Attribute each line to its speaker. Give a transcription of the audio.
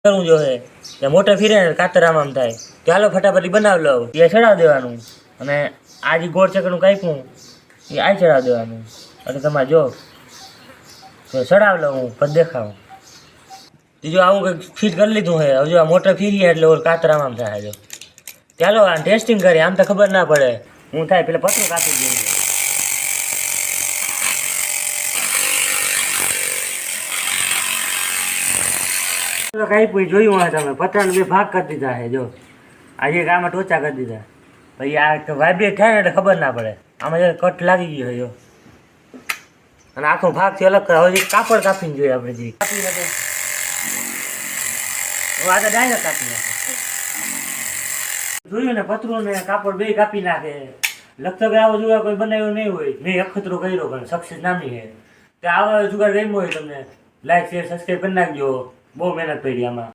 Speaker 1: કરવું જોઈએ કે મોટર ફીરે ને કાતર આમ થાય તો હાલો ફટાફટ બનાવી લઉં એ ચડાવી દેવાનું અને આ જે ગોળ ચકડું કાપ્યું એ આ ચડાવી દેવાનું એટલે તમારે જો તો ચડાવી લઉં હું પછી દેખાવું બીજું આવું કંઈક ફીટ કરી લીધું છે હજુ આ મોટર ફીરીએ એટલે ઓર કાતર આમ થાય જો ચાલો આ ટેસ્ટિંગ કરીએ આમ તો ખબર ના પડે હું થાય પેલા પતરું કાપી દઉં કઈ કોઈ જોયું હોય તમે પતરાને 2 ભાગ કરી દીધા છે જો આજે આમાં ટોચા કરી દીધા પછી આ વાઇબ્રેટ થાય ને એટલે ખબર ના પડે આમાં જે કટ લાગી ગયો જો અને આખો ભાગથી અલગ કરે હવે કાપડ કાપીને જોઈએ આપણે જે કાપી નાખે આ તો ડાયરેક્ટ કાપી નાખે જોયું ને પતરું ને કાપડ 2 કાપી નાખે લગતો કે આવો જુગાર કોઈ બનાવ્યો નહીં હોય મેં અખતરો કર્યો પણ સક્સેસ નામની છે તો આવો જુગાર ગમ્યો હોય તમને લાઈક શેર સબસ્ક્રાઈબ કરી નાખજો બહુ મહેનત પડી આમાં